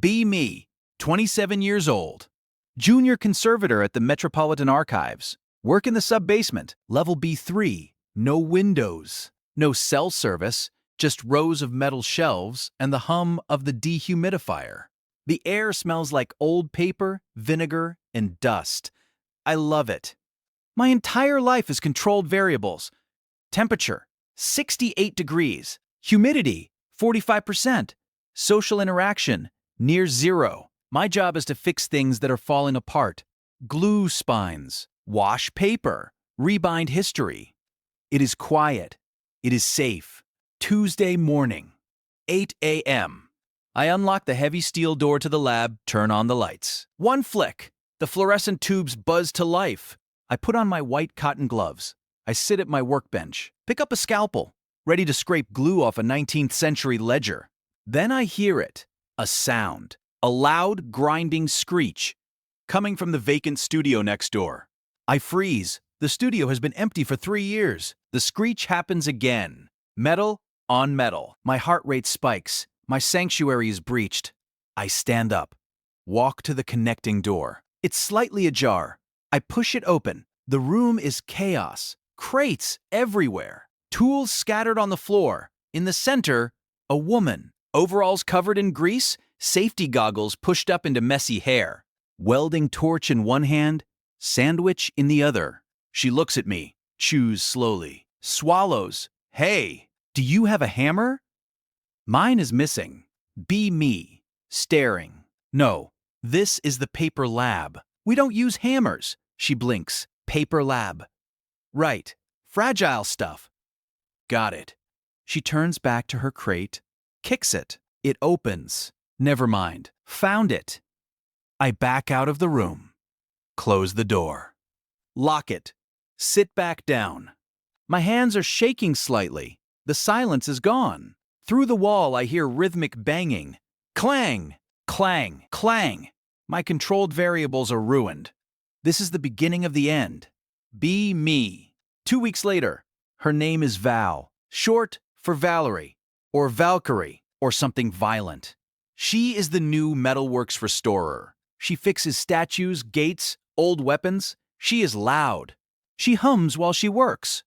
Be me, 27 years old. Junior conservator at the Metropolitan Archives. Work in the sub-basement, level B3. No windows, no cell service, just rows of metal shelves and the hum of the dehumidifier. The air smells like old paper, vinegar, and dust. I love it. My entire life is controlled variables. Temperature, 68 degrees. Humidity, 45%. Social interaction, near zero. My job is to fix things that are falling apart. Glue spines, wash paper, rebind history. It is quiet. It is safe. Tuesday morning, 8 a.m. I unlock the heavy steel door to the lab, turn on the lights. One flick. The fluorescent tubes buzz to life. I put on my white cotton gloves. I sit at my workbench, pick up a scalpel, ready to scrape glue off a 19th century ledger. Then I hear it. A sound. A loud, grinding screech. Coming from the vacant studio next door. I freeze. The studio has been empty for 3 years. The screech happens again. Metal on metal. My heart rate spikes. My sanctuary is breached. I stand up. Walk to the connecting door. It's slightly ajar. I push it open. The room is chaos. Crates everywhere. Tools scattered on the floor. In the center, a woman. Overalls covered in grease, safety goggles pushed up into messy hair. Welding torch in one hand, sandwich in the other. She looks at me, chews slowly, swallows. Hey, do you have a hammer? Mine is missing. Be me, staring. No, this is the paper lab. We don't use hammers. She blinks. Paper lab. Right, fragile stuff. Got it. She turns back to her crate, kicks it. It opens. Never mind. Found it. I back out of the room. Close the door. Lock it. Sit back down. My hands are shaking slightly. The silence is gone. Through the wall, I hear rhythmic banging. Clang, clang, clang. My controlled variables are ruined. This is the beginning of the end. Be me. 2 weeks later, her name is Val, short for Valerie, or Valkyrie, or something violent. She is the new Metalworks restorer. She fixes statues, gates, old weapons. She is loud. She hums while she works.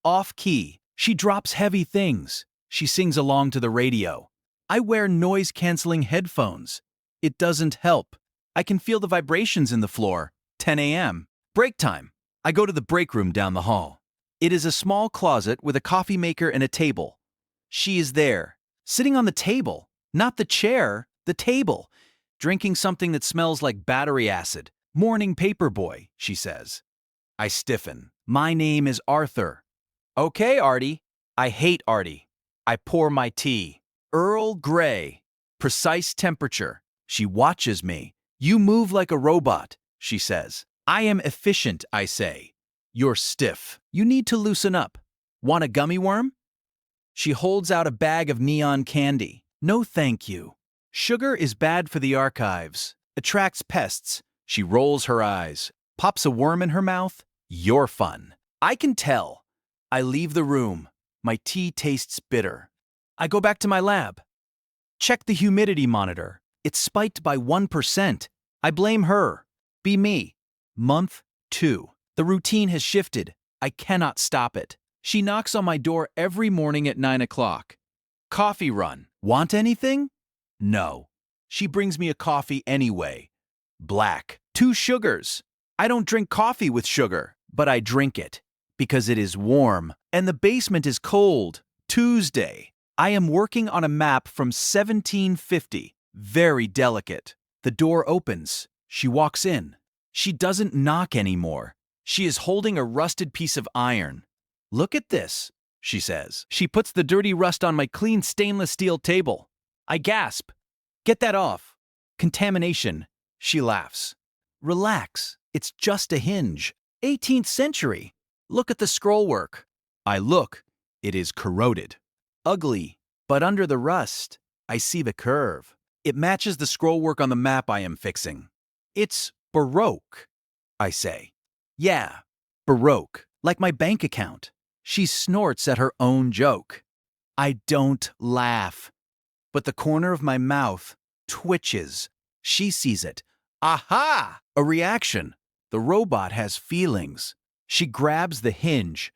Off-key. She drops heavy things. She sings along to the radio. I wear noise-canceling headphones. It doesn't help. I can feel the vibrations in the floor. 10 a.m. Break time. I go to the break room down the hall. It is a small closet with a coffee maker and a table. She is there, sitting on the table, not the chair, the table, drinking something that smells like battery acid. Morning paper boy, she says. I stiffen. My name is Arthur. Okay, Artie. I hate Artie. I pour my tea. Earl Grey. Precise temperature. She watches me. You move like a robot, she says. I am efficient, I say. You're stiff. You need to loosen up. Want a gummy worm? She holds out a bag of neon candy. No, thank you. Sugar is bad for the archives. Attracts pests. She rolls her eyes. Pops a worm in her mouth. You're fun. I can tell. I leave the room. My tea tastes bitter. I go back to my lab. Check the humidity monitor. It's spiked by 1%. I blame her. Be me. Month 2. The routine has shifted. I cannot stop it. She knocks on my door every morning at 9 o'clock. Coffee run. Want anything? No. She brings me a coffee anyway. Black. 2 sugars. I don't drink coffee with sugar, but I drink it because it is warm and the basement is cold. Tuesday. I am working on a map from 1750. Very delicate. The door opens. She walks in. She doesn't knock anymore. She is holding a rusted piece of iron. Look at this, she says. She puts the dirty rust on my clean stainless steel table. I gasp. Get that off. Contamination. She laughs. Relax. It's just a hinge. 18th century. Look at the scrollwork. I look. It is corroded. Ugly. But under the rust, I see the curve. It matches the scrollwork on the map I am fixing. It's Baroque, I say. Yeah, Baroque, like my bank account. She snorts at her own joke. I don't laugh. But the corner of my mouth twitches. She sees it. Aha! A reaction. The robot has feelings. She grabs the hinge.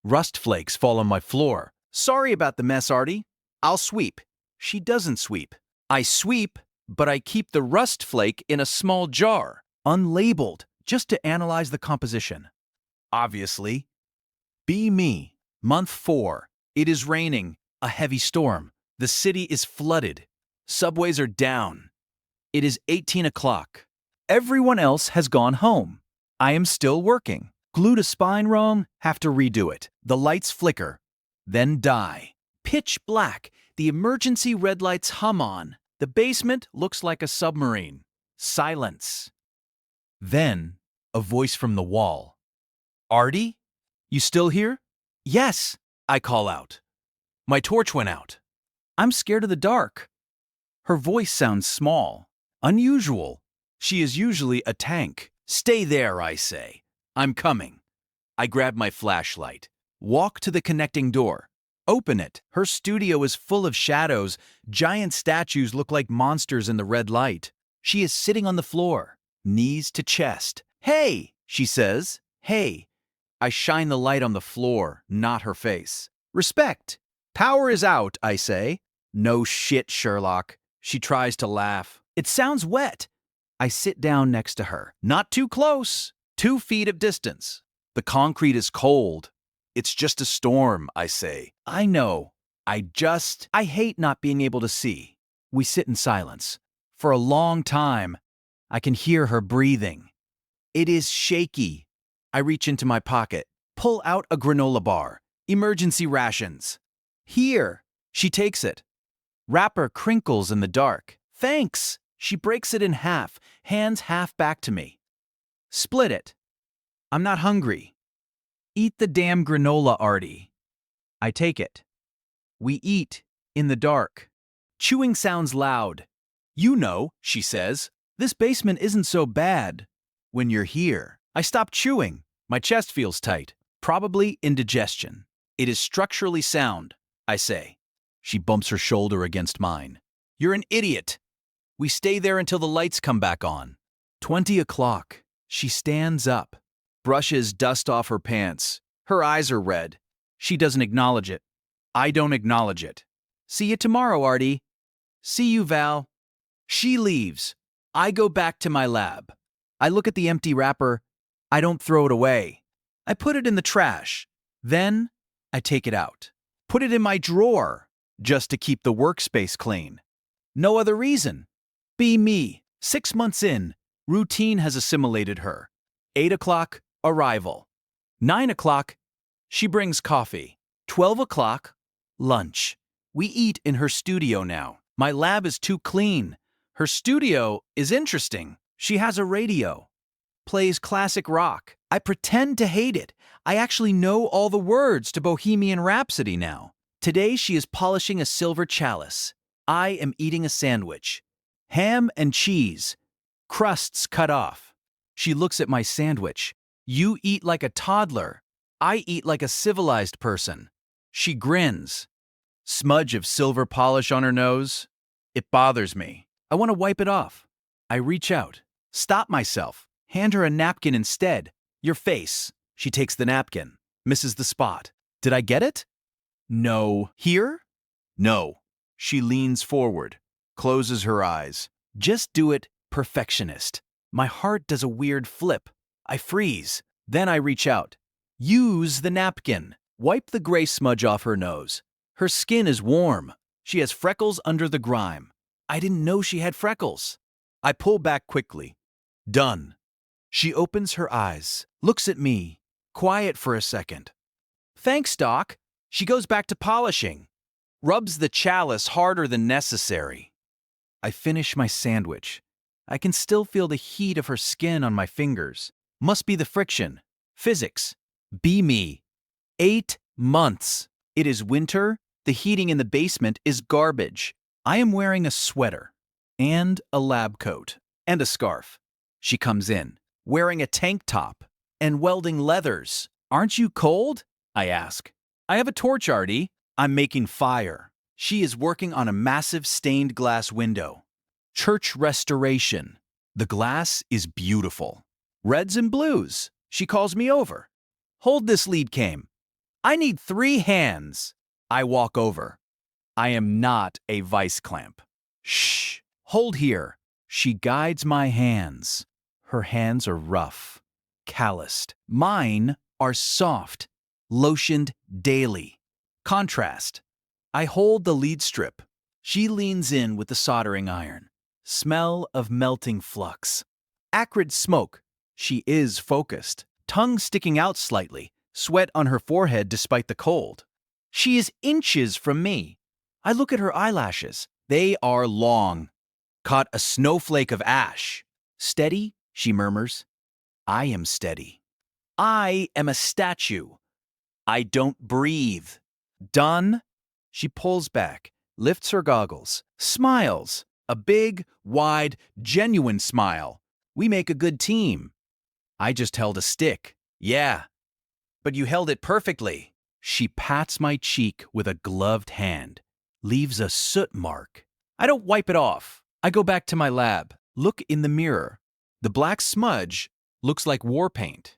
Rust flakes fall on my floor. Sorry about the mess, Artie. I'll sweep. She doesn't sweep. I sweep, but I keep the rust flake in a small jar, unlabeled, just to analyze the composition. Obviously. Be me. Month 4. It is raining. A heavy storm. The city is flooded. Subways are down. It is 18 o'clock. Everyone else has gone home. I am still working. Glued a spine wrong, have to redo it. The lights flicker, then die. Pitch black. The emergency red lights hum on. The basement looks like a submarine. Silence. Then, a voice from the wall. Artie? You still here? Yes, I call out. My torch went out. I'm scared of the dark. Her voice sounds small, unusual. She is usually a tank. Stay there, I say. I'm coming. I grab my flashlight. Walk to the connecting door. Open it. Her studio is full of shadows. Giant statues look like monsters in the red light. She is sitting on the floor, knees to chest. Hey, she says. Hey. I shine the light on the floor, not her face. Respect. Power is out, I say. No shit, Sherlock. She tries to laugh. It sounds wet. I sit down next to her. Not too close. 2 feet of distance. The concrete is cold. It's just a storm, I say. I know. I hate not being able to see. We sit in silence. For a long time, I can hear her breathing. It is shaky. I reach into my pocket, pull out a granola bar. Emergency rations. Here. She takes it. Wrapper crinkles in the dark. Thanks. She breaks it in half, hands half back to me. Split it. I'm not hungry. Eat the damn granola, Artie. I take it. We eat in the dark. Chewing sounds loud. You know, she says, this basement isn't so bad when you're here. I stop chewing. My chest feels tight. Probably indigestion. It is structurally sound, I say. She bumps her shoulder against mine. You're an idiot. We stay there until the lights come back on. 20 o'clock. She stands up, brushes dust off her pants. Her eyes are red. She doesn't acknowledge it. I don't acknowledge it. See you tomorrow, Artie. See you, Val. She leaves. I go back to my lab. I look at the empty wrapper. I don't throw it away. I put it in the trash. Then I take it out. Put it in my drawer, just to keep the workspace clean. No other reason. Be me. 6 months in, routine has assimilated her. 8 o'clock, arrival. 9 o'clock, she brings coffee. 12 o'clock, lunch. We eat in her studio now. My lab is too clean. Her studio is interesting. She has a radio. Plays classic rock. I pretend to hate it. I actually know all the words to Bohemian Rhapsody now. Today she is polishing a silver chalice. I am eating a sandwich. Ham and cheese. Crusts cut off. She looks at my sandwich. You eat like a toddler. I eat like a civilized person. She grins. Smudge of silver polish on her nose. It bothers me. I want to wipe it off. I reach out. Stop myself. Hand her a napkin instead. Your face. She takes the napkin. Misses the spot. Did I get it? No. Here? No. She leans forward. Closes her eyes. Just do it, perfectionist. My heart does a weird flip. I freeze. Then I reach out. Use the napkin. Wipe the gray smudge off her nose. Her skin is warm. She has freckles under the grime. I didn't know she had freckles. I pull back quickly. Done. She opens her eyes, looks at me, quiet for a second. Thanks, Doc. She goes back to polishing. Rubs the chalice harder than necessary. I finish my sandwich. I can still feel the heat of her skin on my fingers. Must be the friction. Physics. Be me. 8 months. It is winter. The heating in the basement is garbage. I am wearing a sweater and a lab coat and a scarf. She comes in, wearing a tank top and welding leathers. Aren't you cold? I ask. I have a torch, Artie. I'm making fire. She is working on a massive stained glass window. Church restoration. The glass is beautiful. Reds and blues. She calls me over. Hold this lead came. I need 3 hands. I walk over. I am not a vice clamp. Shh. Hold here. She guides my hands. Her hands are rough, calloused. Mine are soft, lotioned daily. Contrast. I hold the lead strip. She leans in with the soldering iron. Smell of melting flux. Acrid smoke. She is focused. Tongue sticking out slightly. Sweat on her forehead despite the cold. She is inches from me. I look at her eyelashes. They are long. Caught a snowflake of ash. Steady, she murmurs. I am steady. I am a statue. I don't breathe. Done? She pulls back, lifts her goggles, smiles. A big, wide, genuine smile. We make a good team. I just held a stick. Yeah. But you held it perfectly. She pats my cheek with a gloved hand. Leaves a soot mark. I don't wipe it off. I go back to my lab. Look in the mirror. The black smudge looks like war paint.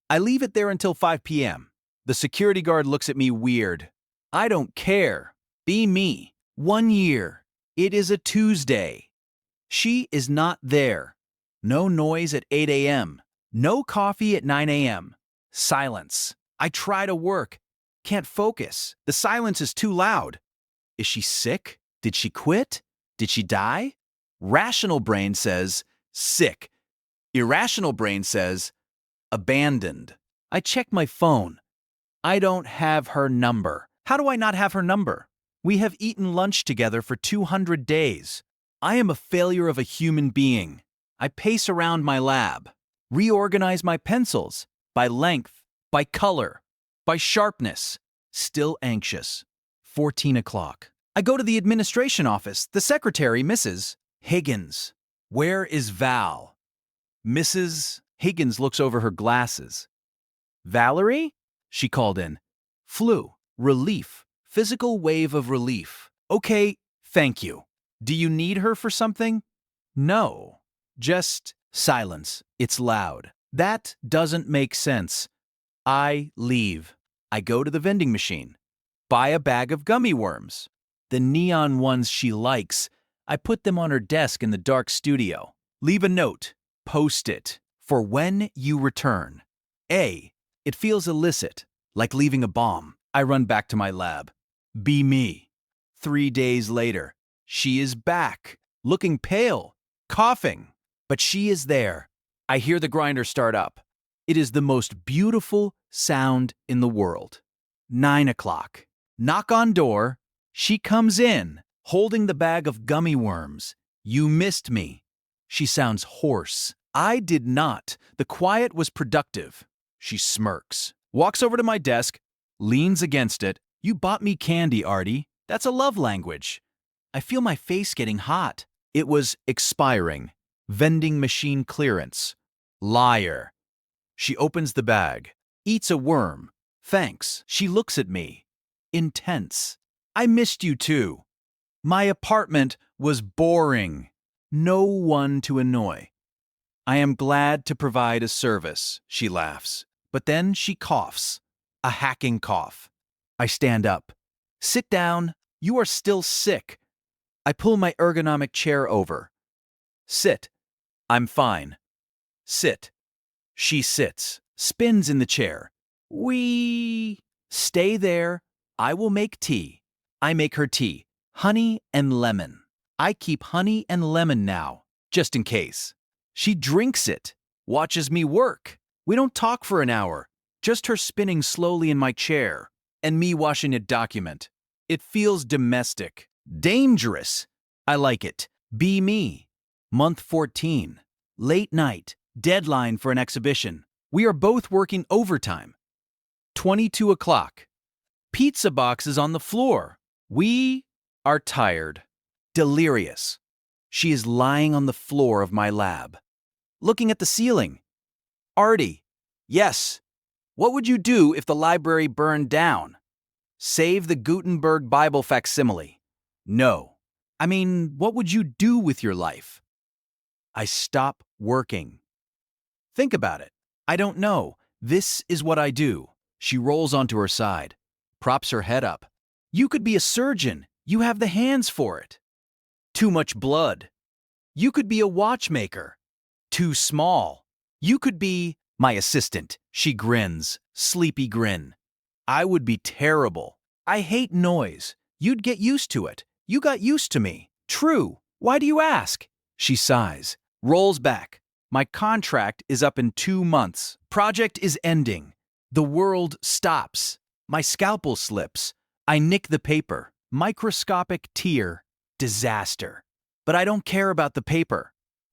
I leave it there until 5 p.m. The security guard looks at me weird. I don't care. Be me. 1 year. It is a Tuesday. She is not there. No noise at 8 a.m. No coffee at 9 a.m. Silence. I try to work. Can't focus. The silence is too loud. Is she sick? Did she quit? Did she die? Rational brain says, sick. Irrational brain says, abandoned. I check my phone. I don't have her number. How do I not have her number? We have eaten lunch together for 200 days. I am a failure of a human being. I pace around my lab, reorganize my pencils by length, by color, by sharpness. Still anxious. 14 o'clock. I go to the administration office. The secretary, Mrs. Higgins. Where is Val? Mrs. Higgins looks over her glasses. Valerie? She called in. Flu. Relief. Physical wave of relief. Okay, thank you. Do you need her for something? No. Just silence. It's loud. That doesn't make sense. I leave. I go to the vending machine. Buy a bag of gummy worms. The neon ones she likes. I put them on her desk in the dark studio. Leave a note. Post it. For when you return. A. It feels illicit, like leaving a bomb. I run back to my lab. Be me. 3 days later. She is back, looking pale, coughing. But she is there. I hear the grinder start up. It is the most beautiful sound in the world. 9 o'clock. Knock on door. She comes in, holding the bag of gummy worms. You missed me. She sounds hoarse. I did not. The quiet was productive. She smirks, walks over to my desk, leans against it. You bought me candy, Artie. That's a love language. I feel my face getting hot. It was expiring. Vending machine clearance. Liar. She opens the bag. Eats a worm. Thanks. She looks at me. Intense. I missed you too. My apartment was boring. No one to annoy. I am glad to provide a service, she laughs. But then she coughs. A hacking cough. I stand up. Sit down. You are still sick. I pull my ergonomic chair over. Sit. I'm fine. Sit. She sits, spins in the chair. We stay there. I will make tea. I make her tea. Honey and lemon. I keep honey and lemon now, just in case. She drinks it, watches me work. We don't talk for an hour, just her spinning slowly in my chair, and me watching it document. It feels domestic, dangerous. I like it. Be me. Month 14. Late night. Deadline for an exhibition. We are both working overtime. 22 o'clock. Pizza boxes on the floor. We are tired. Delirious. She is lying on the floor of my lab, looking at the ceiling. Artie. Yes. What would you do if the library burned down? Save the Gutenberg Bible facsimile. No. I mean, what would you do with your life? I stop working. Think about it. I don't know. This is what I do. She rolls onto her side, props her head up. You could be a surgeon. You have the hands for it. Too much blood. You could be a watchmaker. Too small. You could be my assistant. She grins, sleepy grin. I would be terrible. I hate noise. You'd get used to it. You got used to me. True. Why do you ask? She sighs, rolls back. My contract is up in 2 months. Project is ending. The world stops. My scalpel slips. I nick the paper. Microscopic tear. Disaster. But I don't care about the paper.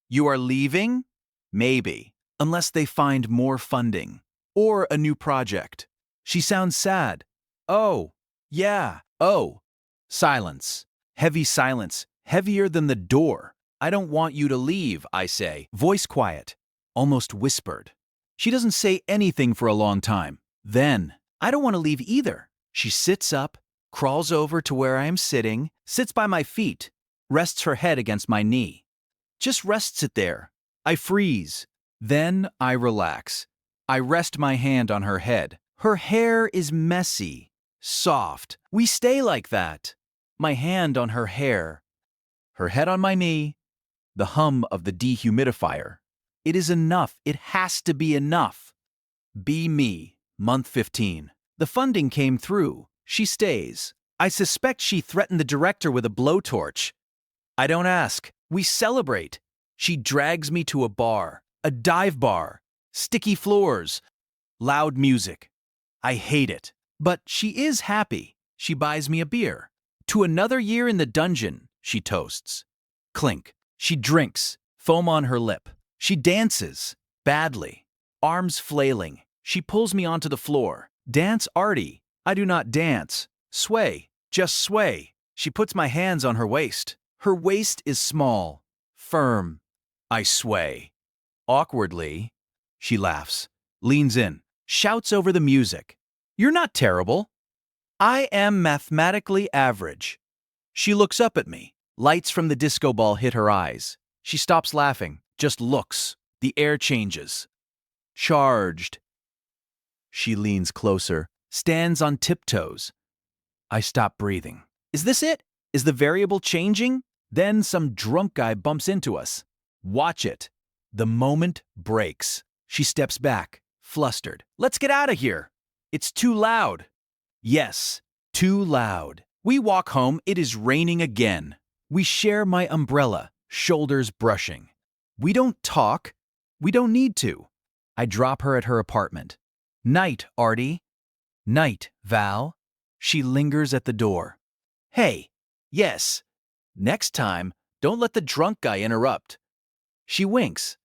You are leaving? Maybe. Unless they find more funding. Or a new project. She sounds sad. Oh, yeah, oh. Silence. Heavy silence. Heavier than the door. I don't want you to leave, I say. Voice quiet. Almost whispered. She doesn't say anything for a long time. Then, I don't want to leave either. She sits up, crawls over to where I am sitting, sits by my feet, rests her head against my knee. Just rests it there. I freeze. Then I relax. I rest my hand on her head. Her hair is messy, soft. We stay like that. My hand on her hair. Her head on my knee. The hum of the dehumidifier. It is enough. It has to be enough. Be me. Month 15. The funding came through. She stays. I suspect she threatened the director with a blowtorch. I don't ask. We celebrate. She drags me to a bar. A dive bar. Sticky floors. Loud music. I hate it. But she is happy. She buys me a beer. To another year in the dungeon, she toasts. Clink. She drinks. Foam on her lip. She dances. Badly. Arms flailing. She pulls me onto the floor. Dance, Artie. I do not dance. Sway. Just sway. She puts my hands on her waist. Her waist is small. Firm. I sway. Awkwardly. She laughs. Leans in. Shouts over the music. You're not terrible. I am mathematically average. She looks up at me. Lights from the disco ball hit her eyes. She stops laughing, just looks. The air changes. Charged. She leans closer, stands on tiptoes. I stop breathing. Is this it? Is the variable changing? Then some drunk guy bumps into us. Watch it. The moment breaks. She steps back, flustered. Let's get out of here. It's too loud. Yes, too loud. We walk home. It is raining again. We share my umbrella, shoulders brushing. We don't talk. We don't need to. I drop her at her apartment. Night, Artie. Night, Val. She lingers at the door. Hey, yes. Next time, don't let the drunk guy interrupt. She winks.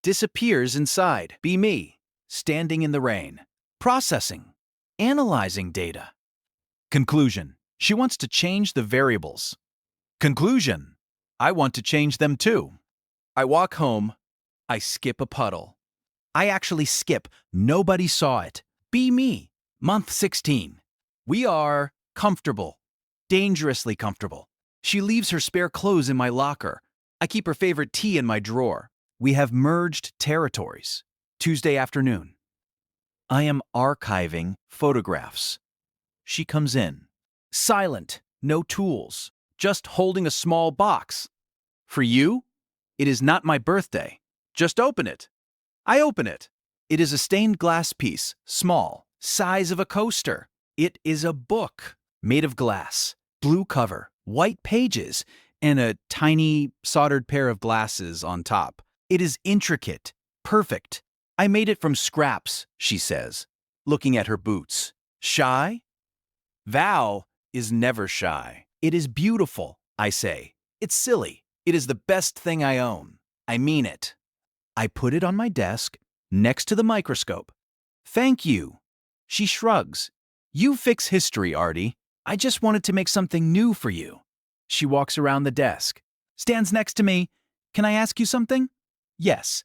Disappears inside. Be me. Standing in the rain. Processing. Analyzing data. Conclusion. She wants to change the variables. Conclusion. I want to change them too. I walk home. I skip a puddle. I actually skip. Nobody saw it. Be me. Month 16. We are comfortable. Dangerously comfortable. She leaves her spare clothes in my locker. I keep her favorite tea in my drawer. We have merged territories. Tuesday afternoon. I am archiving photographs. She comes in. Silent. No tools. Just holding a small box. For you? It is not my birthday. Just open it. I open it. It is a stained glass piece, small, size of a coaster. It is a book, made of glass, blue cover, white pages, and a tiny soldered pair of glasses on top. It is intricate, perfect. I made it from scraps, she says, looking at her boots. Shy? Val is never shy. It is beautiful, I say. It's silly. It is the best thing I own. I mean it. I put it on my desk, next to the microscope. Thank you. She shrugs. You fix history, Artie. I just wanted to make something new for you. She walks around the desk. Stands next to me. Can I ask you something? Yes.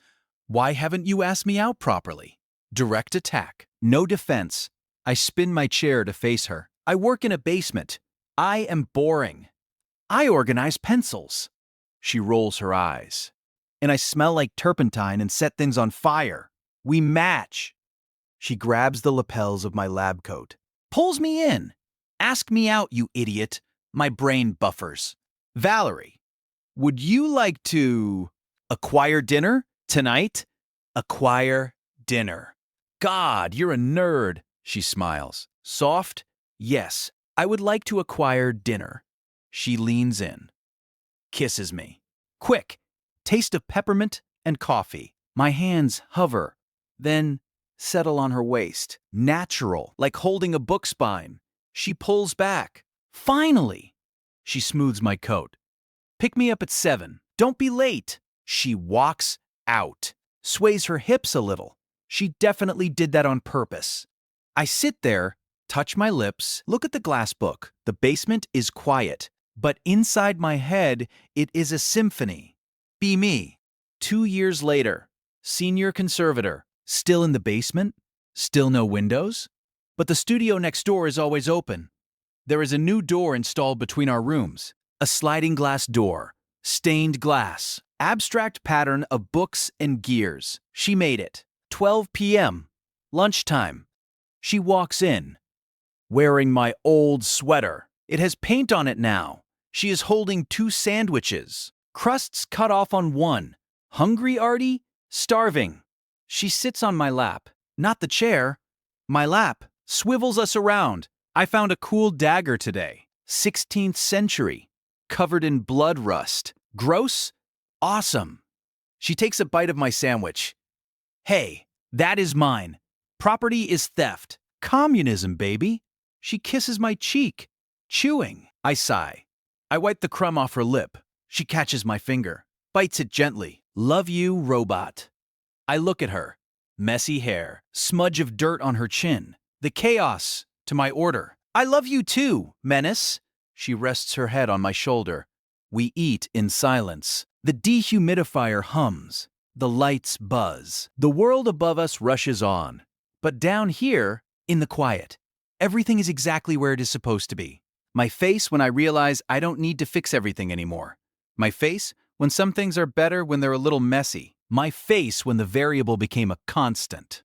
Why haven't you asked me out properly? Direct attack. No defense. I spin my chair to face her. I work in a basement. I am boring. I organize pencils. She rolls her eyes. And I smell like turpentine and set things on fire. We match. She grabs the lapels of my lab coat, pulls me in. Ask me out, you idiot. My brain buffers. Valerie, would you like to acquire dinner tonight? Acquire dinner. God, you're a nerd, she smiles. Soft? Yes, I would like to acquire dinner. She leans in, kisses me. Quick, taste of peppermint and coffee. My hands hover, then settle on her waist. Natural, like holding a book spine. She pulls back. Finally! She smooths my coat. Pick me up at 7. Don't be late. She walks out, sways her hips a little. She definitely did that on purpose. I sit there, touch my lips, look at the glass book. The basement is quiet, but inside my head, it is a symphony. Be me. 2 years later, senior conservator, still in the basement, still no windows, but the studio next door is always open. There is a new door installed between our rooms, a sliding glass door, stained glass, abstract pattern of books and gears. She made it. 12 p.m., lunchtime. She walks in, wearing my old sweater. It has paint on it now. She is holding 2 sandwiches, crusts cut off on one. Hungry, Artie? Starving. She sits on my lap, not the chair. My lap swivels us around. I found a cool dagger today, 16th century, covered in blood rust. Gross? Awesome. She takes a bite of my sandwich. Hey, that is mine. Property is theft. Communism, baby. She kisses my cheek, chewing. I sigh. I wipe the crumb off her lip. She catches my finger, bites it gently. Love you, robot. I look at her. Messy hair, smudge of dirt on her chin. The chaos to my order. I love you too, menace. She rests her head on my shoulder. We eat in silence. The dehumidifier hums. The lights buzz. The world above us rushes on. But down here, in the quiet, everything is exactly where it is supposed to be. My face when I realize I don't need to fix everything anymore. My face when some things are better when they're a little messy. My face when the variable became a constant.